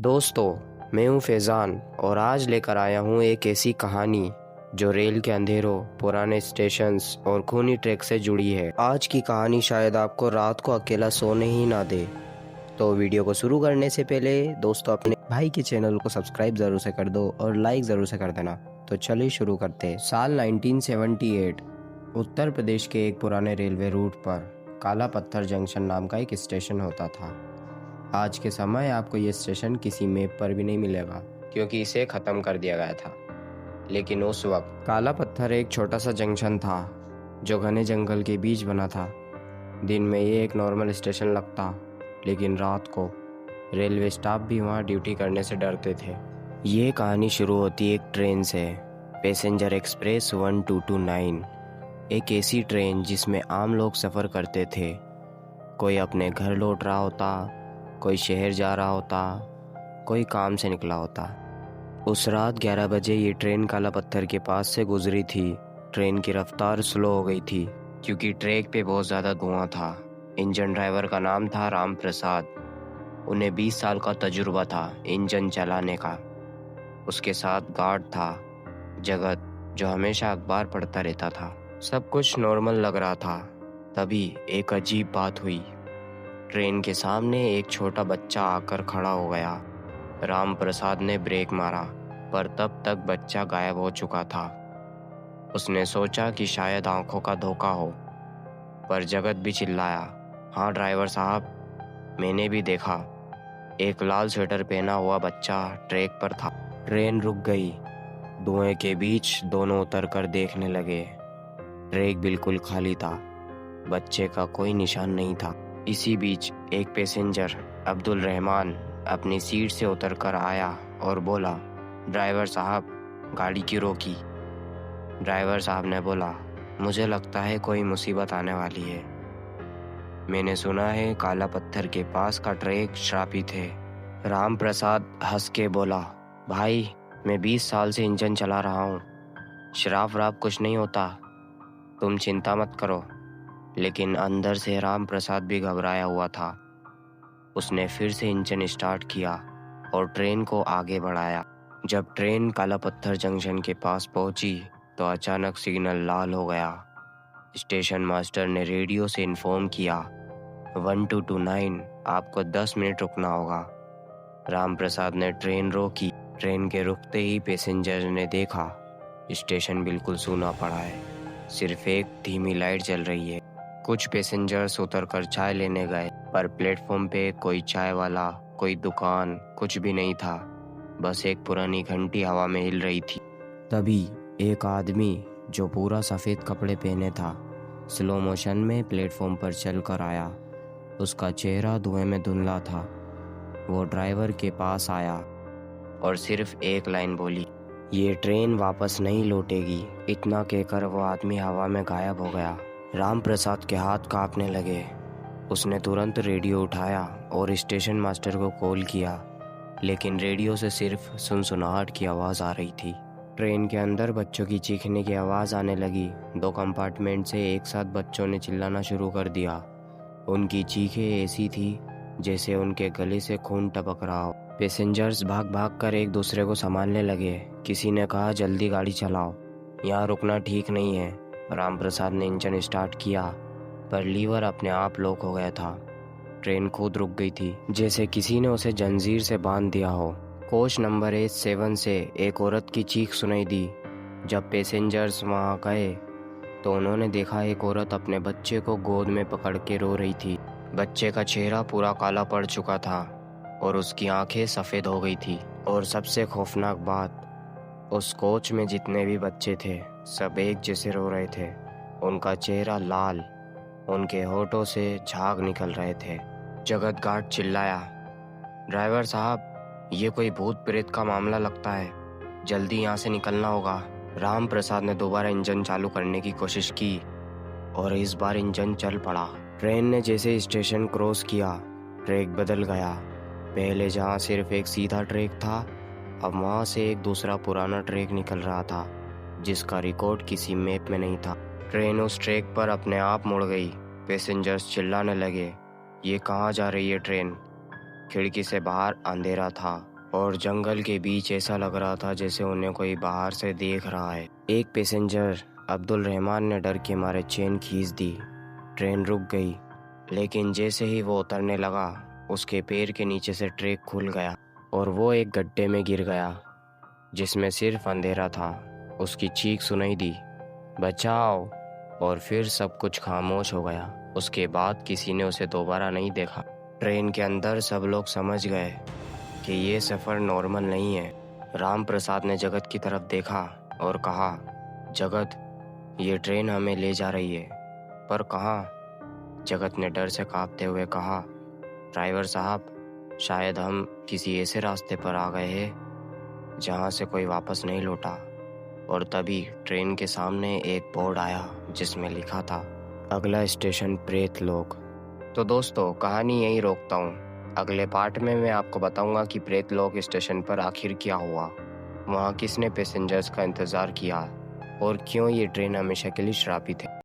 दोस्तों, मैं हूं फैज़ान और आज लेकर आया हूं एक ऐसी कहानी जो रेल के अंधेरों, पुराने स्टेशंस और खूनी ट्रैक से जुड़ी है। आज की कहानी शायद आपको रात को अकेला सोने ही ना दे। तो वीडियो को शुरू करने से पहले दोस्तों अपने भाई के चैनल को सब्सक्राइब ज़रूर से कर दो और लाइक ज़रूर से कर देना। तो चलिए शुरू करते हैं। साल 1978 उत्तर प्रदेश के एक पुराने रेलवे रूट पर काला पत्थर जंक्शन नाम का एक स्टेशन होता था। आज के समय आपको ये स्टेशन किसी मैप पर भी नहीं मिलेगा क्योंकि इसे ख़त्म कर दिया गया था। लेकिन उस वक्त काला पत्थर एक छोटा सा जंक्शन था जो घने जंगल के बीच बना था। दिन में ये एक नॉर्मल स्टेशन लगता, लेकिन रात को रेलवे स्टाफ भी वहाँ ड्यूटी करने से डरते थे। ये कहानी शुरू होती एक ट्रेन से, पैसेंजर एक्सप्रेस 1229, एक ऐसी ट्रेन जिसमें आम लोग सफ़र करते थे। कोई अपने घर लौट रहा होता, कोई शहर जा रहा होता, कोई काम से निकला होता। उस रात 11 बजे ये ट्रेन काला पत्थर के पास से गुजरी थी। ट्रेन की रफ्तार स्लो हो गई थी क्योंकि ट्रैक पे बहुत ज़्यादा धुआं था। इंजन ड्राइवर का नाम था राम प्रसाद। उन्हें 20 साल का तजुर्बा था इंजन चलाने का। उसके साथ गार्ड था जगत, जो हमेशा अखबार पढ़ता रहता था। सब कुछ नॉर्मल लग रहा था। तभी एक अजीब बात हुई। ट्रेन के सामने एक छोटा बच्चा आकर खड़ा हो गया। राम प्रसाद ने ब्रेक मारा, पर तब तक बच्चा गायब हो चुका था। उसने सोचा कि शायद आंखों का धोखा हो, पर जगत भी चिल्लाया, हाँ ड्राइवर साहब, मैंने भी देखा। एक लाल स्वेटर पहना हुआ बच्चा ट्रैक पर था। ट्रेन रुक गई। धुएं के बीच दोनों उतरकर देखने लगे। ट्रैक बिल्कुल खाली था। बच्चे का कोई निशान नहीं था। इसी बीच एक पैसेंजर अब्दुल रहमान अपनी सीट से उतरकर आया और बोला, ड्राइवर साहब, गाड़ी क्यों रोकी? ड्राइवर साहब ने बोला, मुझे लगता है कोई मुसीबत आने वाली है। मैंने सुना है काला पत्थर के पास का ट्रैक श्रापित है। राम प्रसाद हंस के बोला, भाई, मैं 20 साल से इंजन चला रहा हूँ। शराब वराब कुछ नहीं होता, तुम चिंता मत करो। लेकिन अंदर से राम प्रसाद भी घबराया हुआ था। उसने फिर से इंजन स्टार्ट किया और ट्रेन को आगे बढ़ाया। जब ट्रेन काला पत्थर जंक्शन के पास पहुंची तो अचानक सिग्नल लाल हो गया। स्टेशन मास्टर ने रेडियो से इन्फॉर्म किया, 1229, आपको 10 मिनट रुकना होगा। राम प्रसाद ने ट्रेन रोकी। ट्रेन के रुकते ही पैसेंजर ने देखा स्टेशन बिल्कुल सूना पड़ा है। सिर्फ एक धीमी लाइट जल रही है। कुछ पैसेंजर्स उतरकर चाय लेने गए, पर प्लेटफॉर्म पे कोई चाय वाला, कोई दुकान, कुछ भी नहीं था। बस एक पुरानी घंटी हवा में हिल रही थी। तभी एक आदमी जो पूरा सफ़ेद कपड़े पहने था, स्लो मोशन में प्लेटफॉर्म पर चल कर आया। उसका चेहरा धुएं में धुंधला था। वो ड्राइवर के पास आया और सिर्फ एक लाइन बोली, ये ट्रेन वापस नहीं लौटेगी। इतना कहकर वो आदमी हवा में गायब हो गया। राम प्रसाद के हाथ कांपने लगे। उसने तुरंत रेडियो उठाया और स्टेशन मास्टर को कॉल किया, लेकिन रेडियो से सिर्फ सुनसुनाहट की आवाज़ आ रही थी। ट्रेन के अंदर बच्चों की चीखने की आवाज़ आने लगी। 2 कंपार्टमेंट से एक साथ बच्चों ने चिल्लाना शुरू कर दिया। उनकी चीखें ऐसी थी जैसे उनके गले से खून टपक रहा हो। पैसेंजर्स भाग भाग कर एक दूसरे को संभालने लगे। किसी ने कहा, जल्दी गाड़ी चलाओ, यहाँ रुकना ठीक नहीं है। राम प्रसाद ने इंजन स्टार्ट किया, पर लीवर अपने आप लॉक हो गया था। ट्रेन खुद रुक गई थी, जैसे किसी ने उसे जंजीर से बांध दिया हो। कोच नंबर H7 से एक औरत की चीख सुनाई दी। जब पैसेंजर्स वहां गए तो उन्होंने देखा एक औरत अपने बच्चे को गोद में पकड़ के रो रही थी। बच्चे का चेहरा पूरा काला पड़ चुका था और उसकी आंखें सफ़ेद हो गई थी। और सबसे खौफनाक बात, उस कोच में जितने भी बच्चे थे सब एक जैसे रो रहे थे। उनका चेहरा लाल, उनके होठों से झाग निकल रहे थे। जगत गार्ड चिल्लाया, ड्राइवर साहब, ये कोई भूत प्रेत का मामला लगता है, जल्दी यहाँ से निकलना होगा। राम प्रसाद ने दोबारा इंजन चालू करने की कोशिश की और इस बार इंजन चल पड़ा। ट्रेन ने जैसे स्टेशन क्रॉस किया, ट्रैक बदल गया। पहले जहाँ सिर्फ एक सीधा ट्रैक था, अब वहाँ से एक दूसरा पुराना ट्रैक निकल रहा था जिसका रिकॉर्ड किसी मैप में नहीं था। ट्रेन उस ट्रैक पर अपने आप मुड़ गई। पैसेंजर्स चिल्लाने लगे, ये कहाँ जा रही है ट्रेन? खिड़की से बाहर अंधेरा था और जंगल के बीच ऐसा लग रहा था जैसे उन्हें कोई बाहर से देख रहा है। एक पैसेंजर अब्दुल रहमान ने डर के मारे चेन खींच दी। ट्रेन रुक गई, लेकिन जैसे ही वो उतरने लगा उसके पैर के नीचे से ट्रैक खुल गया और वो एक गड्ढे में गिर गया जिसमें सिर्फ अंधेरा था। उसकी चीख सुनाई दी, बचाओ, और फिर सब कुछ खामोश हो गया। उसके बाद किसी ने उसे दोबारा नहीं देखा। ट्रेन के अंदर सब लोग समझ गए कि ये सफ़र नॉर्मल नहीं है। राम प्रसाद ने जगत की तरफ देखा और कहा, जगत, ये ट्रेन हमें ले जा रही है, पर कहाँ? जगत ने डर से कांपते हुए कहा, ड्राइवर साहब, शायद हम किसी ऐसे रास्ते पर आ गए हैं जहाँ से कोई वापस नहीं लौटा। और तभी ट्रेन के सामने एक बोर्ड आया जिसमें लिखा था, अगला स्टेशन प्रेत लोक। तो दोस्तों, कहानी यहीं रोकता हूँ। अगले पार्ट में मैं आपको बताऊंगा कि प्रेत लोक स्टेशन पर आखिर क्या हुआ, वहाँ किसने पैसेंजर्स का इंतज़ार किया और क्यों ये ट्रेन हमेशा के लिए श्रापित है।